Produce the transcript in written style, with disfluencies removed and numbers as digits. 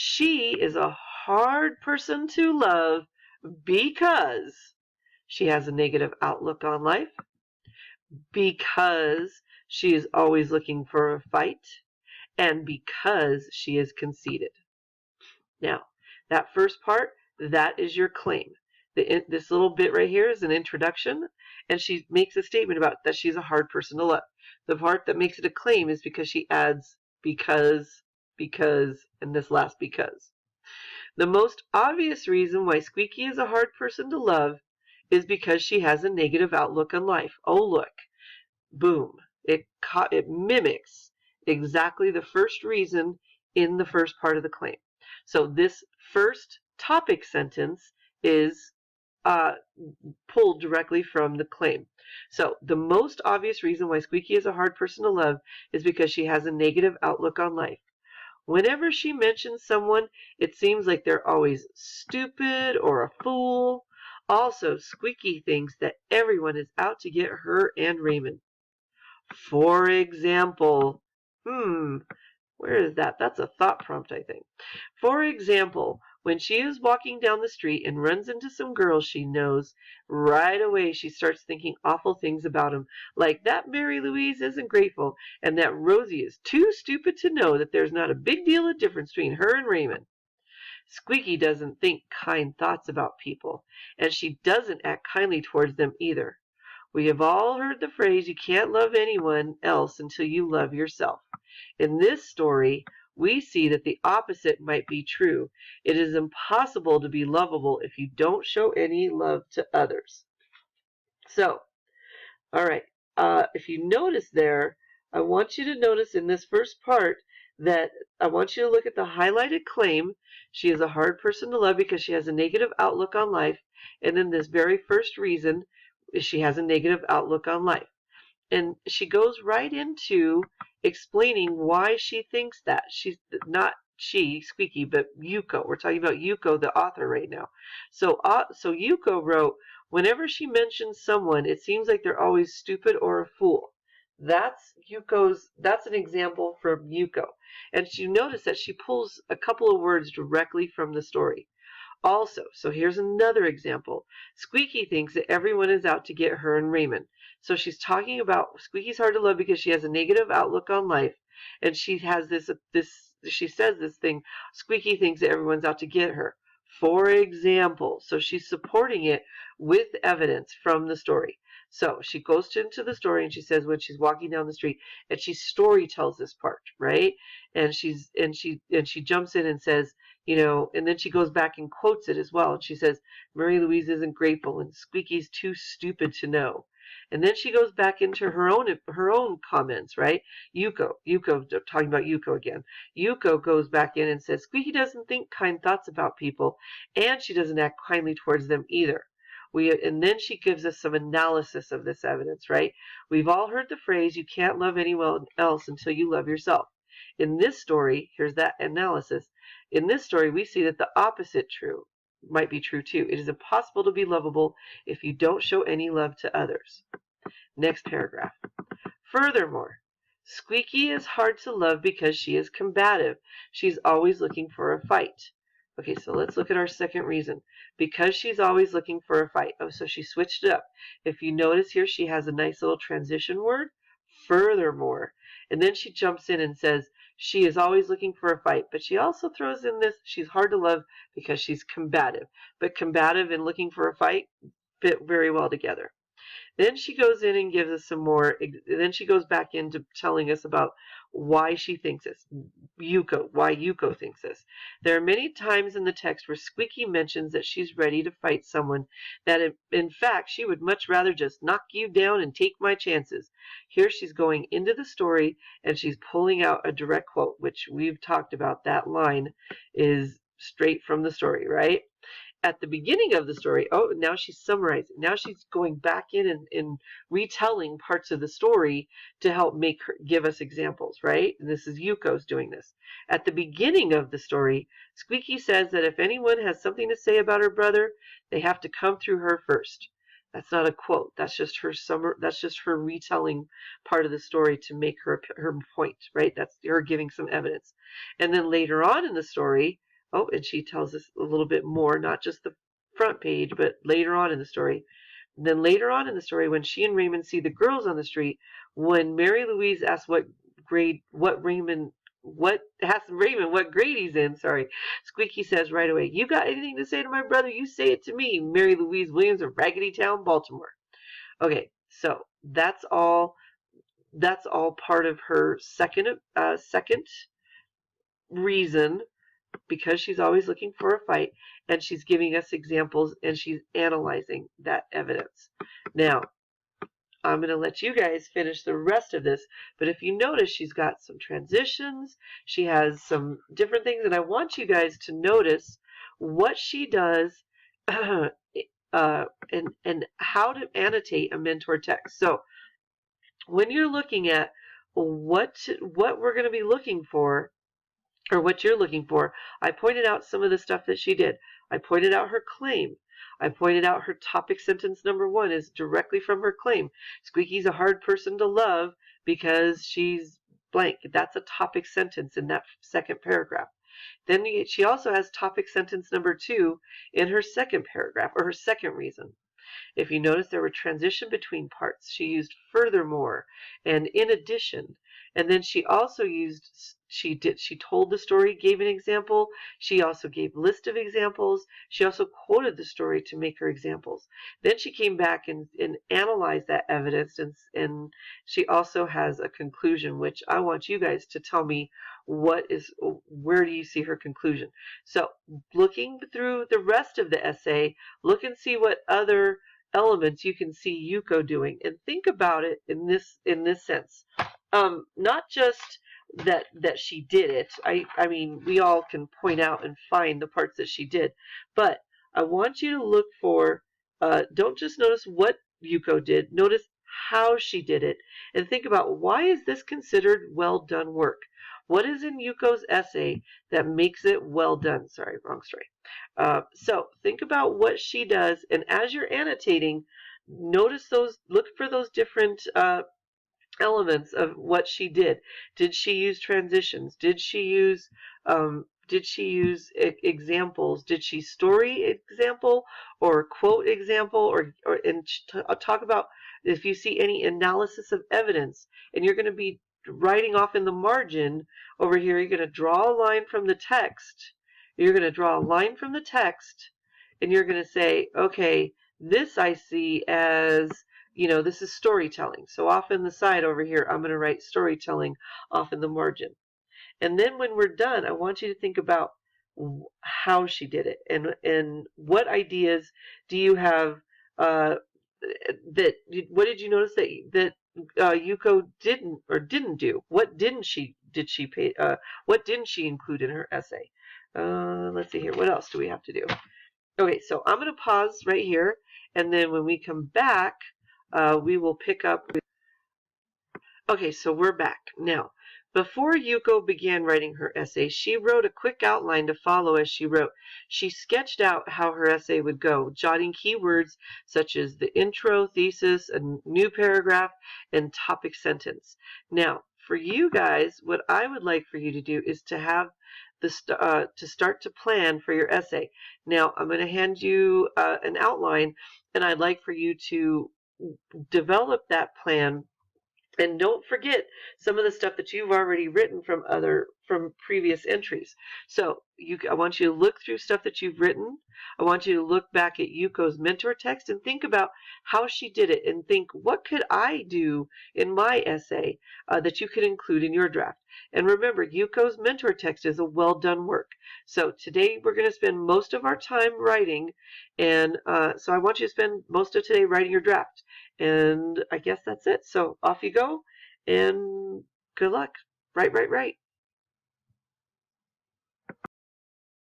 She is a hard person to love because she has a negative outlook on life, because she is always looking for a fight, and because she is conceited. Now, that first part, that is your claim. This little bit right here is an introduction, and she makes a statement about that she's a hard person to love. The part that makes it a claim is because she adds because, and this last because. The most obvious reason why Squeaky is a hard person to love is because she has a negative outlook on life. Oh, look. Boom. It mimics exactly the first reason in the first part of the claim. So this first topic sentence is pulled directly from the claim. So the most obvious reason why Squeaky is a hard person to love is because she has a negative outlook on life. Whenever she mentions someone, it seems like they're always stupid or a fool. Also, Squeaky thinks that everyone is out to get her and Raymond. For example, where is that? That's a thought prompt, I think. For example, when she is walking down the street and runs into some girls she knows, right away she starts thinking awful things about them, like that Mary Louise isn't grateful, and that Rosie is too stupid to know that there's not a big deal of difference between her and Raymond. Squeaky doesn't think kind thoughts about people, and she doesn't act kindly towards them either. We have all heard the phrase, you can't love anyone else until you love yourself. In this story, we see that the opposite might be true. It is impossible to be lovable if you don't show any love to others. So, all right, if you notice there, I want you to notice in this first part that I want you to look at the highlighted claim. She is a hard person to love because she has a negative outlook on life. And then this very first reason, she has a negative outlook on life. And she goes right into explaining why she thinks that. She's not Squeaky, but Yuko. We're talking about Yuko, the author, right now. So Yuko wrote, whenever she mentions someone, it seems like they're always stupid or a fool. That's an example from Yuko. And you notice that she pulls a couple of words directly from the story. Also, so here's another example. Squeaky thinks that everyone is out to get her and Raymond. So she's talking about Squeaky's hard to love because she has a negative outlook on life, and she has she says this thing, Squeaky thinks that everyone's out to get her. For example, so she's supporting it with evidence from the story. So she goes into the story and she says when she's walking down the street, and she story tells this part, right? And she jumps in and says, and then she goes back and quotes it as well. And she says, Mary Louise isn't grateful and Squeaky's too stupid to know. And then she goes back into her own comments, right? Yuko, talking about Yuko again. Yuko goes back in and says, Squeaky doesn't think kind thoughts about people, and she doesn't act kindly towards them either. And then she gives us some analysis of this evidence, right? We've all heard the phrase, you can't love anyone else until you love yourself. In this story, here's that analysis. In this story, we see that the opposite might be true too. It is impossible to be lovable if you don't show any love to others. Next paragraph. Furthermore, Squeaky is hard to love because she is combative. She's always looking for a fight. Okay, so let's look at our second reason. Because she's always looking for a fight. Oh, so she switched it up. If you notice here, she has a nice little transition word. Furthermore. And then she jumps in and says, she is always looking for a fight. But she also throws in this, she's hard to love because she's combative. But combative and looking for a fight fit very well together. Then she goes in and gives us some more. Then she goes back into telling us about why she thinks this. Why Yuko thinks this. There are many times in the text where Squeaky mentions that she's ready to fight someone, that in fact she would much rather just knock you down and take my chances. Here she's going into the story and she's pulling out a direct quote, which we've talked about. That line is straight from the story, right? At the beginning of the story, now she's summarizing. Now she's going back in and retelling parts of the story to help give us examples, right? And this is Yuko's doing this. At the beginning of the story, Squeaky says that if anyone has something to say about her brother, they have to come through her first. That's not a quote. That's just her retelling part of the story to make her point, right? That's her giving some evidence. And then later on in the story, Oh, and she tells us a little bit more, not just the front page, but later on in the story. And then later on in the story, when she and Raymond see the girls on the street, when Mary Louise asks what grade Raymond what grade he's in, sorry, Squeaky says right away, "You got anything to say to my brother? You say it to me." Mary Louise Williams of Raggedy Town, Baltimore. Okay, so that's all part of her second reason, because she's always looking for a fight, and she's giving us examples, and she's analyzing that evidence. Now, I'm going to let you guys finish the rest of this, but if you notice, she's got some transitions, she has some different things, and I want you guys to notice what she does and how to annotate a mentor text. So when you're looking at what we're going to be looking for, or what you're looking for, I pointed out some of the stuff that she did. I pointed out her claim. I pointed out her topic sentence number 1 is directly from her claim. Squeaky's a hard person to love because she's blank. That's a topic sentence in that second paragraph. Then she also has topic sentence number 2 in her second paragraph, or her second reason. If you notice, there were transition between parts. She used furthermore and in addition. And then she also used, she told the story, gave an example. She also gave list of examples. She also quoted the story to make her examples. Then she came back and analyzed that evidence, and she also has a conclusion, which I want you guys to tell me where do you see her conclusion. So looking through the rest of the essay, look and see what other elements you can see Yuko doing, and think about it in this sense. Not just that she did it. I mean, we all can point out and find the parts that she did, but I want you to look for, don't just notice what Yuko did, notice how she did it, and think about, why is this considered well done work? What is in Yuko's essay that makes it well done? Sorry, wrong story. So think about what she does, and as you're annotating, notice those, look for those different elements of what she did. Did she use transitions? Did she use examples? Did she story example or quote example, or and talk about if you see any analysis of evidence, and you're going to be writing off in the margin over here. You're going to draw a line from the text. You're going to draw a line from the text, and you're going to say, okay, this I see as, this is storytelling. So off in the side over here, I'm going to write storytelling off in the margin. And then when we're done, I want you to think about how she did it, and what ideas do you have what did you notice that Yuko didn't do? What didn't she include in her essay? Let's see here. What else do we have to do? Okay, so I'm going to pause right here, and then when we come back, we will pick up. Okay, so we're back. Now, before Yuko began writing her essay, she wrote a quick outline to follow as she wrote. She sketched out how her essay would go, jotting keywords such as the intro, thesis, a new paragraph, and topic sentence. Now, for you guys, what I would like for you to do is to have to start to plan for your essay. Now, I'm going to hand you an outline, and I'd like for you to develop that plan. And don't forget some of the stuff that you've already written from previous entries. So I want you to look through stuff that you've written. I want you to look back at Yuko's mentor text and think about how she did it, and think, what could I do in my essay that you could include in your draft? And remember, Yuko's mentor text is a well done work. So today we're going to spend most of our time writing, and so I want you to spend most of today writing your draft. And I guess that's it. So off you go, and good luck. Write, write, write.